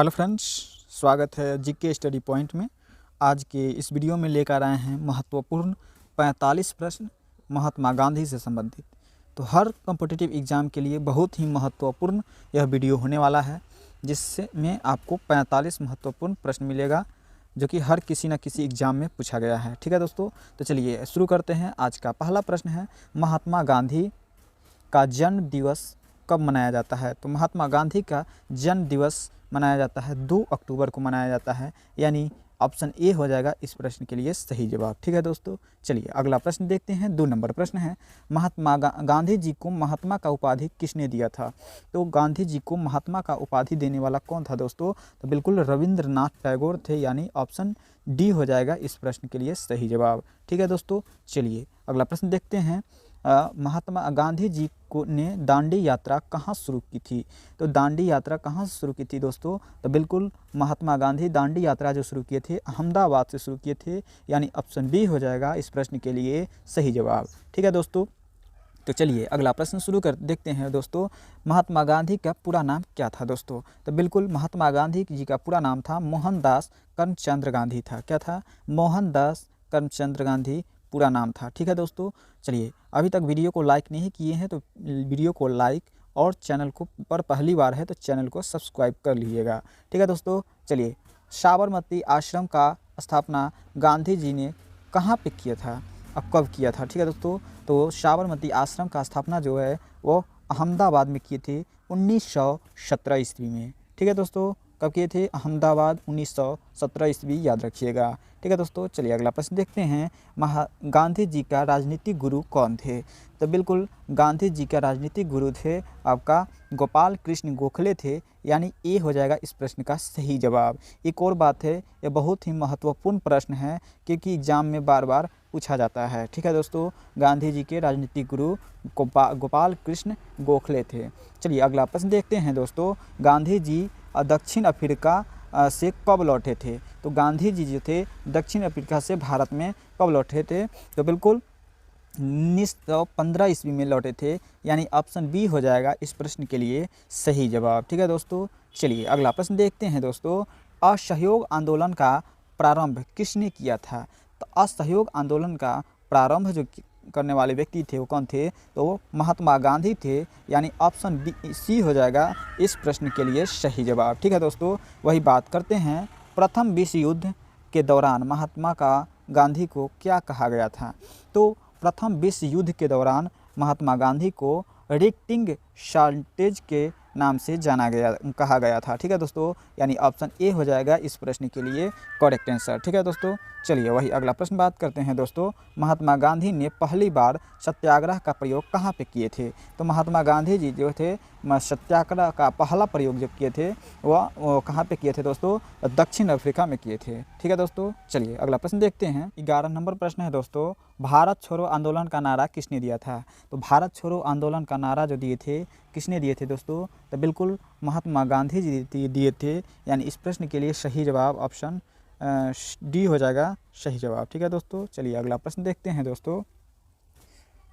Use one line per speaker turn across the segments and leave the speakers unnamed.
Hello friends, स्वागत है GK study point में। आज के इस वीडियो में लेकर आए हैं महत्वपूर्ण 45 प्रश्न महात्मा गांधी से संबंधित। तो हर कॉम्पिटिटिव एग्ज़ाम के लिए बहुत ही महत्वपूर्ण यह वीडियो होने वाला है, जिससे में आपको 45 महत्वपूर्ण प्रश्न मिलेगा जो कि हर किसी न किसी एग्ज़ाम में पूछा गया है। ठीक है दोस्तों, तो चलिए शुरू करते हैं। आज का पहला प्रश्न है, महात्मा गांधी का जन्म दिवस कब मनाया जाता है? तो महात्मा गांधी का जन्म दिवस मनाया जाता है 2 अक्टूबर को मनाया जाता है, यानी ऑप्शन ए हो जाएगा इस प्रश्न के लिए सही जवाब। ठीक है दोस्तों, चलिए अगला प्रश्न देखते हैं। 2 नंबर प्रश्न है, महात्मा गांधी जी को महात्मा का उपाधि किसने दिया था? तो गांधी जी को महात्मा का उपाधि देने वाला कौन था दोस्तों? तो बिल्कुल रविंद्रनाथ टैगोर थे, यानी ऑप्शन डी हो जाएगा इस प्रश्न के लिए सही जवाब। ठीक है दोस्तों, चलिए अगला प्रश्न देखते हैं। महात्मा गांधी जी को ने दांडी यात्रा कहाँ शुरू की थी? तो दांडी यात्रा कहाँ से शुरू की थी दोस्तों? तो बिल्कुल महात्मा गांधी दांडी यात्रा जो शुरू किए थे अहमदाबाद से शुरू किए थे, यानी ऑप्शन बी हो जाएगा इस प्रश्न के लिए सही जवाब। ठीक है दोस्तों, तो चलिए अगला प्रश्न शुरू कर देखते हैं दोस्तों। महात्मा गांधी का पूरा नाम क्या था दोस्तों? तो बिल्कुल महात्मा गांधी जी का पूरा नाम था मोहनदास करमचंद गांधी था। क्या था? मोहनदास करमचंद गांधी पूरा नाम था। ठीक है दोस्तों, चलिए अभी तक वीडियो को लाइक नहीं किए हैं तो वीडियो को लाइक और चैनल को पर पहली बार है तो चैनल को सब्सक्राइब कर लीजिएगा। ठीक है दोस्तों, चलिए साबरमती आश्रम का स्थापना गांधी जी ने कहाँ पे किया था, अब कब किया था? ठीक है दोस्तों, तो साबरमती आश्रम का स्थापना जो है वो अहमदाबाद में किए थे 1917 ईस्वी में। ठीक है दोस्तों, कब किए थे? अहमदाबाद 1917 ईस्वी, याद रखिएगा। ठीक है दोस्तों, चलिए अगला प्रश्न देखते हैं। गांधी जी का राजनीतिक गुरु कौन थे? तो बिल्कुल गांधी जी का राजनीतिक गुरु थे आपका गोपाल कृष्ण गोखले थे, यानी ए हो जाएगा इस प्रश्न का सही जवाब। एक और बात है, ये बहुत ही महत्वपूर्ण प्रश्न है क्योंकि एग्जाम में बार बार पूछा जाता है। ठीक है दोस्तों, गांधी जी के राजनीतिक गुरु गोपाल कृष्ण गोखले थे। चलिए अगला प्रश्न देखते हैं दोस्तों। गांधी जी दक्षिण अफ्रीका से कब लौटे थे? तो गांधी जी जो थे दक्षिण अफ्रीका से भारत में कब लौटे थे? तो बिल्कुल 1915 ईस्वी में लौटे थे, यानी ऑप्शन बी हो जाएगा इस प्रश्न के लिए सही जवाब। ठीक है दोस्तों, चलिए अगला प्रश्न देखते हैं दोस्तों। असहयोग आंदोलन का प्रारंभ किसने किया था? तो असहयोग आंदोलन का प्रारंभ जो करने वाले व्यक्ति थे वो कौन थे? तो वो महात्मा गांधी थे, यानी ऑप्शन बी सी हो जाएगा इस प्रश्न के लिए सही जवाब। ठीक है दोस्तों, वही बात करते हैं। प्रथम विश्व युद्ध के दौरान महात्मा गांधी को क्या कहा गया था? तो प्रथम विश्व युद्ध के दौरान महात्मा गांधी को रिक्टिंग शॉर्टेज के नाम से कहा गया था। ठीक है दोस्तों, यानी ऑप्शन ए हो जाएगा इस प्रश्न के लिए करेक्ट आंसर। ठीक है दोस्तों, चलिए वही अगला प्रश्न बात करते हैं दोस्तों। महात्मा गांधी ने पहली बार सत्याग्रह का प्रयोग कहाँ पे किए थे? तो महात्मा गांधी जी जो थे सत्याग्रह का पहला प्रयोग जब किए थे वह कहाँ पे किए थे दोस्तों? दक्षिण अफ्रीका में किए थे। ठीक है दोस्तों, चलिए अगला प्रश्न देखते हैं। 11 नंबर प्रश्न है दोस्तों, भारत छोड़ो आंदोलन का नारा किसने दिया था? तो भारत छोड़ो आंदोलन का नारा जो दिए थे किसने दिए थे दोस्तों? तो बिल्कुल महात्मा गांधी जी दिए थे, यानी इस प्रश्न के लिए सही जवाब ऑप्शन डी हो जाएगा सही जवाब। ठीक है दोस्तों, चलिए अगला प्रश्न देखते हैं दोस्तों।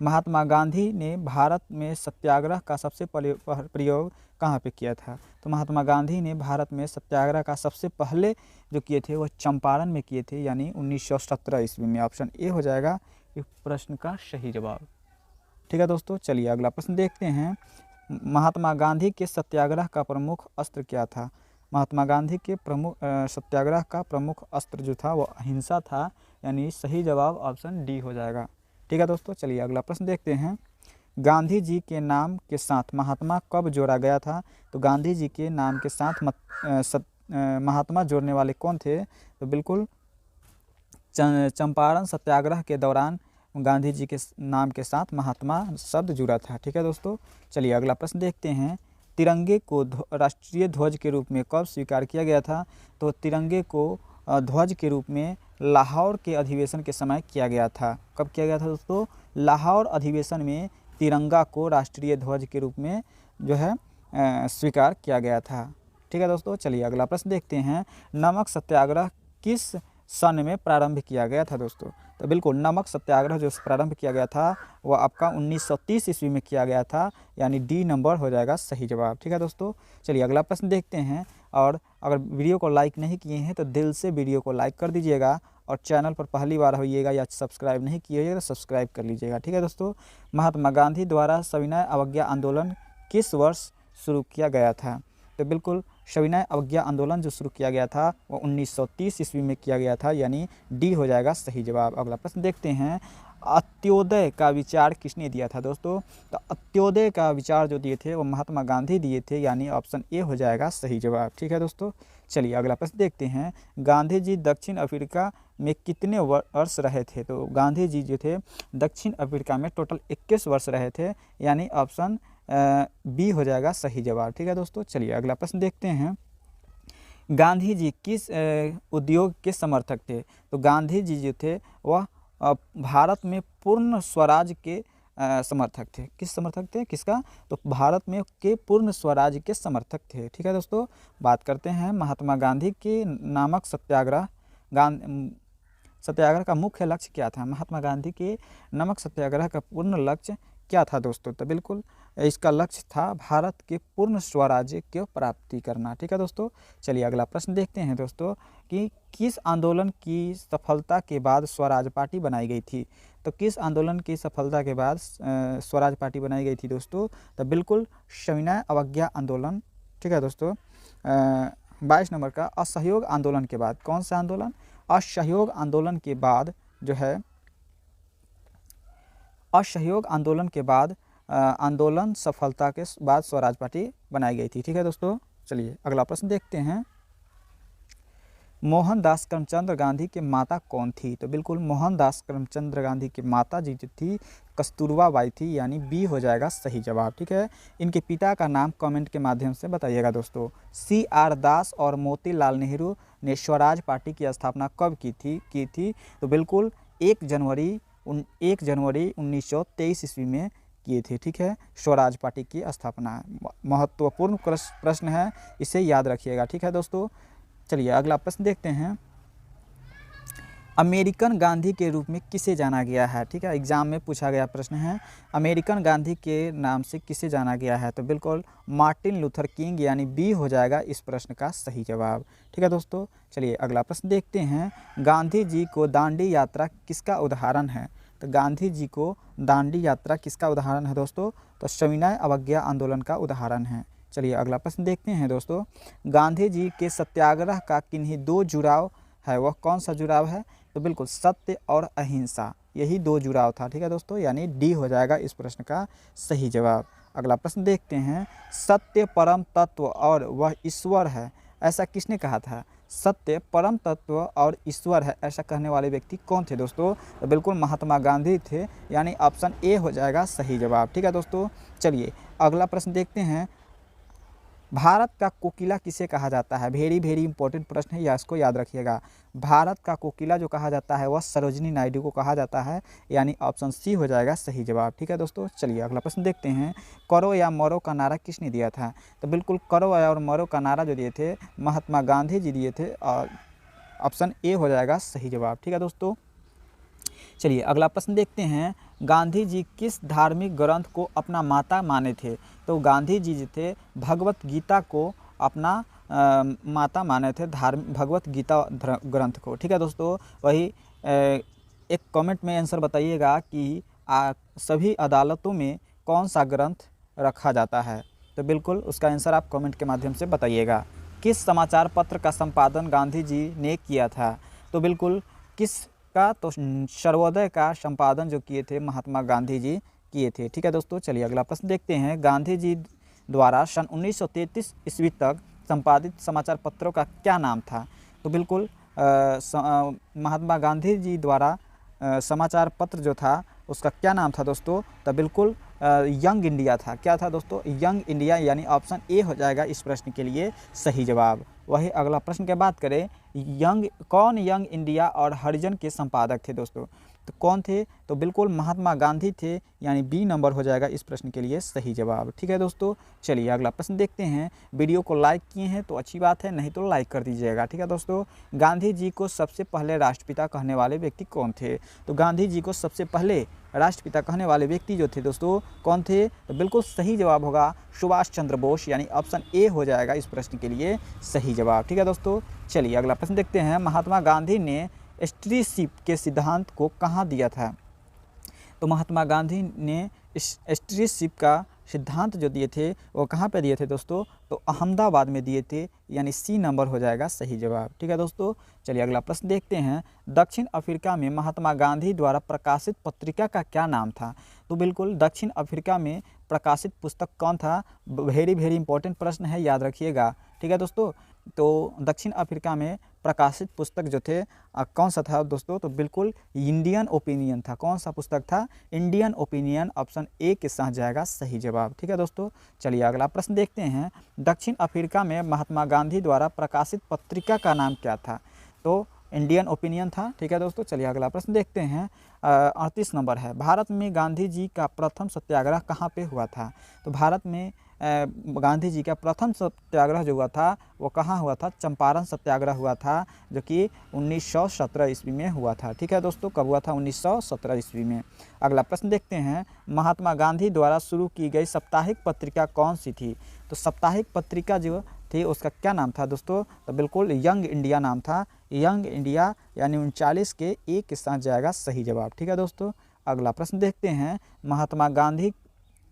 महात्मा गांधी ने भारत में सत्याग्रह का सबसे प्रयोग कहाँ पे किया था? तो महात्मा गांधी ने भारत में सत्याग्रह का सबसे पहले जो किए थे वह चंपारण में किए थे, यानी 1917 ईस्वी में। ऑप्शन ए हो जाएगा इस प्रश्न का सही जवाब। ठीक है दोस्तों, चलिए अगला प्रश्न देखते हैं। महात्मा गांधी के सत्याग्रह का प्रमुख अस्त्र क्या था? महात्मा गांधी के सत्याग्रह का प्रमुख अस्त्र जो था वो अहिंसा था, यानी सही जवाब ऑप्शन डी हो जाएगा। ठीक है दोस्तों, चलिए अगला प्रश्न देखते हैं। गांधी जी के नाम के साथ महात्मा कब जोड़ा गया था? तो गांधी जी के नाम के साथ महात्मा जोड़ने वाले कौन थे? तो बिल्कुल चंपारण सत्याग्रह के दौरान गांधी जी के नाम के साथ महात्मा शब्द जुड़ा था। ठीक है दोस्तों, चलिए अगला प्रश्न देखते हैं। तिरंगे को राष्ट्रीय ध्वज के रूप में कब स्वीकार किया गया था? तो तिरंगे को ध्वज के रूप में लाहौर के अधिवेशन के समय किया गया था। कब किया गया था दोस्तों? लाहौर अधिवेशन में तिरंगा को राष्ट्रीय ध्वज के रूप में जो है स्वीकार किया गया था। ठीक है दोस्तों, चलिए अगला प्रश्न देखते हैं। नमक सत्याग्रह किस सन में प्रारंभ किया गया था दोस्तों? तो बिल्कुल नमक सत्याग्रह जो प्रारंभ किया गया था वह आपका 1930 ईस्वी में किया गया था, यानी डी नंबर हो जाएगा सही जवाब। ठीक है दोस्तों, चलिए अगला प्रश्न देखते हैं। और अगर वीडियो को लाइक नहीं किए हैं तो दिल से वीडियो को लाइक कर दीजिएगा, और चैनल पर पहली बार होइएगा या सब्सक्राइब नहीं किए होइएगा तो सब्सक्राइब कर लीजिएगा। ठीक है दोस्तों, महात्मा गांधी द्वारा सविनय अवज्ञा आंदोलन किस वर्ष शुरू किया गया था? तो बिल्कुल सविनय अवज्ञा आंदोलन जो शुरू किया गया था वो 1930 ईस्वी में किया गया था, यानी डी हो जाएगा सही जवाब। अगला प्रश्न देखते हैं। अंत्योदय का विचार किसने दिया था दोस्तों? तो अंत्योदय का विचार जो दिए थे वो महात्मा गांधी दिए थे, यानी ऑप्शन ए हो जाएगा सही जवाब। ठीक है दोस्तों, चलिए अगला प्रश्न देखते हैं। गांधी जी दक्षिण अफ्रीका में कितने वर्ष रहे थे? तो गांधी जी जो थे दक्षिण अफ्रीका में टोटल 21 वर्ष रहे थे, यानी ऑप्शन बी हो जाएगा सही जवाब। ठीक है दोस्तों, चलिए अगला प्रश्न देखते हैं। गांधी जी किस उद्योग के समर्थक थे? तो गांधी जी जो थे वह भारत में पूर्ण स्वराज के समर्थक थे। किस समर्थक थे? किसका? तो भारत में के पूर्ण स्वराज के समर्थक थे। ठीक है दोस्तों, बात करते हैं महात्मा गांधी के नामक सत्याग्रह। सत्याग्रह का मुख्य लक्ष्य क्या था? महात्मा गांधी के नमक सत्याग्रह का पूर्ण लक्ष्य क्या था दोस्तों? तो बिल्कुल इसका लक्ष्य था भारत के पूर्ण स्वराज्य की प्राप्ति करना। ठीक है दोस्तों, चलिए अगला प्रश्न देखते हैं दोस्तों कि किस आंदोलन की सफलता के बाद स्वराज पार्टी बनाई गई थी? तो किस आंदोलन की सफलता के बाद स्वराज पार्टी बनाई गई थी दोस्तों? तो बिल्कुल सविनय अवज्ञा आंदोलन। ठीक है दोस्तों, 22 नंबर का असहयोग आंदोलन के बाद। कौन सा आंदोलन? असहयोग आंदोलन के बाद जो है, असहयोग आंदोलन के बाद आंदोलन सफलता के बाद स्वराज पार्टी बनाई गई थी। ठीक है दोस्तों, चलिए अगला प्रश्न देखते हैं। मोहनदास करमचंद गांधी की माता कौन थी? तो बिल्कुल मोहनदास करमचंद गांधी की माता जी जो थी कस्तूरबा बाई थी, यानी बी हो जाएगा सही जवाब। ठीक है, इनके पिता का नाम कमेंट के माध्यम से बताइएगा दोस्तों। CR दास और मोतीलाल नेहरू ने स्वराज पार्टी की स्थापना कब की थी? तो बिल्कुल 1 जनवरी 1923 ईस्वी में किए थे। ठीक है, स्वराज पार्टी की स्थापना महत्वपूर्ण प्रश्न है, इसे याद रखिएगा। ठीक है दोस्तों, चलिए अगला प्रश्न देखते हैं। अमेरिकन गांधी के रूप में किसे जाना गया है? ठीक है, एग्जाम में पूछा गया प्रश्न है, अमेरिकन गांधी के नाम से किसे जाना गया है? तो बिल्कुल मार्टिन लूथर किंग, यानी बी हो जाएगा इस प्रश्न का सही जवाब। ठीक है दोस्तों, चलिए अगला प्रश्न देखते हैं। गांधी जी को दांडी यात्रा किसका उदाहरण है? तो गांधी जी को दांडी यात्रा किसका उदाहरण है दोस्तों? तो सविनय अवज्ञा आंदोलन का उदाहरण है। चलिए अगला प्रश्न देखते हैं दोस्तों। गांधी जी के सत्याग्रह का किन्हीं 2 जुड़ाव है, वह कौन सा जुड़ाव है? तो बिल्कुल सत्य और अहिंसा, यही 2 जुड़ाव था। ठीक है दोस्तों, यानी डी हो जाएगा इस प्रश्न का सही जवाब। अगला प्रश्न देखते हैं। सत्य परम तत्व और वह ईश्वर है, ऐसा किसने कहा था? सत्य परम तत्व और ईश्वर है, ऐसा कहने वाले व्यक्ति कौन थे दोस्तों? तो बिल्कुल महात्मा गांधी थे, यानी ऑप्शन ए हो जाएगा सही जवाब। ठीक है दोस्तों, चलिए अगला प्रश्न देखते हैं। भारत का कोकिला किसे कहा जाता है? वेरी इंपॉर्टेंट प्रश्न है, या इसको याद रखिएगा। भारत का कोकिला जो कहा जाता है वह सरोजिनी नायडू को कहा जाता है, यानी ऑप्शन सी हो जाएगा सही जवाब। ठीक है दोस्तों, चलिए अगला प्रश्न देखते हैं। करो या मरो का नारा किसने दिया था? तो बिल्कुल करो और मरो का नारा जो दिए थे महात्मा गांधी जी दिए थे, और ऑप्शन ए हो जाएगा सही जवाब। ठीक है दोस्तों, चलिए अगला प्रश्न देखते हैं। गांधी जी किस धार्मिक ग्रंथ को अपना माता माने थे? तो गांधी जी जो थे भगवत गीता को अपना माता माने थे, भगवत गीता ग्रंथ को। ठीक है दोस्तों, वही एक कमेंट में आंसर बताइएगा कि सभी अदालतों में कौन सा ग्रंथ रखा जाता है? तो बिल्कुल उसका आंसर आप कमेंट के माध्यम से बताइएगा। किस समाचार पत्र का संपादन गांधी जी ने किया था? तो बिल्कुल किसका? तो सर्वोदय का संपादन जो किए थे महात्मा गांधी जी किए थे। ठीक है दोस्तों, चलिए अगला प्रश्न देखते हैं। गांधी जी द्वारा सन 1933 ईस्वी तक संपादित समाचार पत्रों का क्या नाम था? तो बिल्कुल महात्मा गांधी जी द्वारा समाचार पत्र जो था उसका क्या नाम था दोस्तों? तो बिल्कुल यंग इंडिया था। क्या था दोस्तों? यंग इंडिया, यानी ऑप्शन ए हो जाएगा इस प्रश्न के लिए सही जवाब। वही अगला प्रश्न की बात करें, कौन यंग इंडिया और हरिजन के संपादक थे दोस्तों? तो कौन थे? तो बिल्कुल महात्मा गांधी थे, यानी बी नंबर हो जाएगा इस प्रश्न के लिए सही जवाब। ठीक है दोस्तों, चलिए अगला प्रश्न देखते हैं। वीडियो को लाइक किए हैं तो अच्छी बात है, नहीं तो लाइक कर दीजिएगा। ठीक है दोस्तों, गांधी जी को सबसे पहले राष्ट्रपिता कहने वाले व्यक्ति कौन थे? तो गांधी जी को सबसे पहले राष्ट्रपिता कहने वाले व्यक्ति जो थे दोस्तों कौन थे? तो बिल्कुल सही जवाब होगा सुभाष चंद्र बोस, यानी ऑप्शन ए हो जाएगा इस प्रश्न के लिए सही जवाब। ठीक है दोस्तों, चलिए अगला प्रश्न देखते हैं। महात्मा गांधी ने स्त्रीशिप के सिद्धांत को कहाँ दिया था? तो महात्मा गांधी ने स्त्रीशिप का सिद्धांत जो दिए थे वो कहाँ पे दिए थे दोस्तों? तो अहमदाबाद में दिए थे, यानी सी नंबर हो जाएगा सही जवाब। ठीक है दोस्तों, चलिए अगला प्रश्न देखते हैं। दक्षिण अफ्रीका में महात्मा गांधी द्वारा प्रकाशित पत्रिका का क्या नाम था? तो बिल्कुल दक्षिण अफ्रीका में प्रकाशित पुस्तक कौन था? वेरी इंपॉर्टेंट प्रश्न है, याद रखिएगा। ठीक है दोस्तों, तो दक्षिण अफ्रीका में प्रकाशित पुस्तक जो थे कौन सा था दोस्तों? तो बिल्कुल इंडियन ओपिनियन था। कौन सा पुस्तक था? इंडियन ओपिनियन, ऑप्शन ए के साथ जाएगा सही जवाब। ठीक है दोस्तों, चलिए अगला प्रश्न देखते हैं। दक्षिण अफ्रीका में महात्मा गांधी द्वारा प्रकाशित पत्रिका का नाम क्या था? तो इंडियन ओपिनियन था। ठीक है दोस्तों, चलिए अगला प्रश्न देखते हैं। 38 नंबर है। भारत में गांधी जी का प्रथम सत्याग्रह कहाँ पे हुआ था? तो भारत में गांधी जी का प्रथम सत्याग्रह जो हुआ था वो कहाँ हुआ था? चंपारण सत्याग्रह हुआ था, जो कि 1917 ईस्वी में हुआ था। ठीक है दोस्तों, कब हुआ था? 1917 ईस्वी में। अगला प्रश्न देखते हैं। महात्मा गांधी द्वारा शुरू की गई साप्ताहिक पत्रिका कौन सी थी? तो साप्ताहिक पत्रिका जो थी उसका क्या नाम था दोस्तों? तो बिल्कुल यंग इंडिया नाम था। यंग इंडिया, यानी 39 के ए के साथ जाएगा सही जवाब। ठीक है दोस्तों, अगला प्रश्न देखते हैं। महात्मा गांधी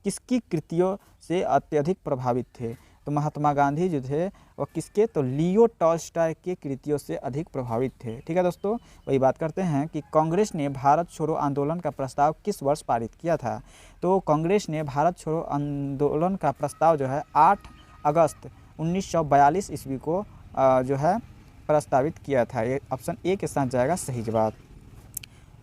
किसकी कृतियों से अत्यधिक प्रभावित थे? तो महात्मा गांधी जो थे वो किसके? तो लियो टॉल्स्टॉय के कृतियों से अधिक प्रभावित थे। ठीक है दोस्तों, वही बात करते हैं कि कांग्रेस ने भारत छोड़ो आंदोलन का प्रस्ताव किस वर्ष पारित किया था? तो कांग्रेस ने भारत छोड़ो आंदोलन का प्रस्ताव जो है 8 अगस्त 1942 ईस्वी को जो है प्रस्तावित किया था। ये ऑप्शन ए के साथ जाएगा सही जवाब।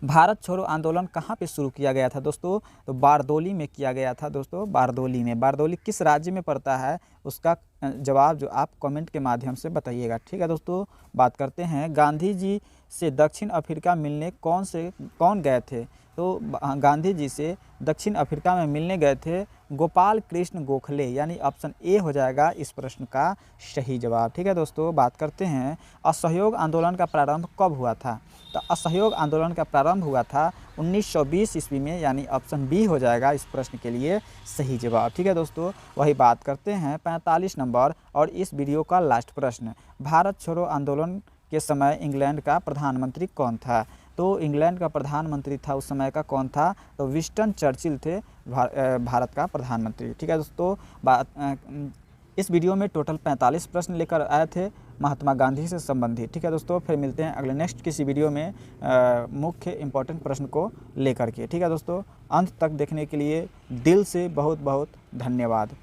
भारत छोड़ो आंदोलन कहाँ पे शुरू किया गया था दोस्तों? तो बारदोली में किया गया था दोस्तों, बारदोली में। बारदोली किस राज्य में पड़ता है उसका जवाब जो आप कमेंट के माध्यम से बताइएगा। ठीक है दोस्तों, बात करते हैं। गांधी जी से दक्षिण अफ्रीका मिलने कौन गए थे? तो गांधी जी से दक्षिण अफ्रीका में मिलने गए थे गोपाल कृष्ण गोखले, यानी ऑप्शन ए हो जाएगा इस प्रश्न का सही जवाब। ठीक है दोस्तों, बात करते हैं। असहयोग आंदोलन का प्रारंभ कब हुआ था? तो असहयोग आंदोलन का प्रारंभ हुआ था 1920 ईस्वी में, यानी ऑप्शन बी हो जाएगा इस प्रश्न के लिए सही जवाब। ठीक है दोस्तों, वही बात करते हैं 45 नंबर और इस वीडियो का लास्ट प्रश्न। भारत छोड़ो आंदोलन के समय इंग्लैंड का प्रधानमंत्री कौन था? तो इंग्लैंड का प्रधानमंत्री था उस समय का कौन था? तो विंस्टन चर्चिल थे भारत का प्रधानमंत्री। ठीक है दोस्तों, इस वीडियो में टोटल 45 प्रश्न लेकर आए थे महात्मा गांधी से संबंधित। ठीक है दोस्तों, फिर मिलते हैं अगले नेक्स्ट किसी वीडियो में मुख्य इंपॉर्टेंट प्रश्न को लेकर के। ठीक है दोस्तों, अंत तक देखने के लिए दिल से बहुत बहुत धन्यवाद।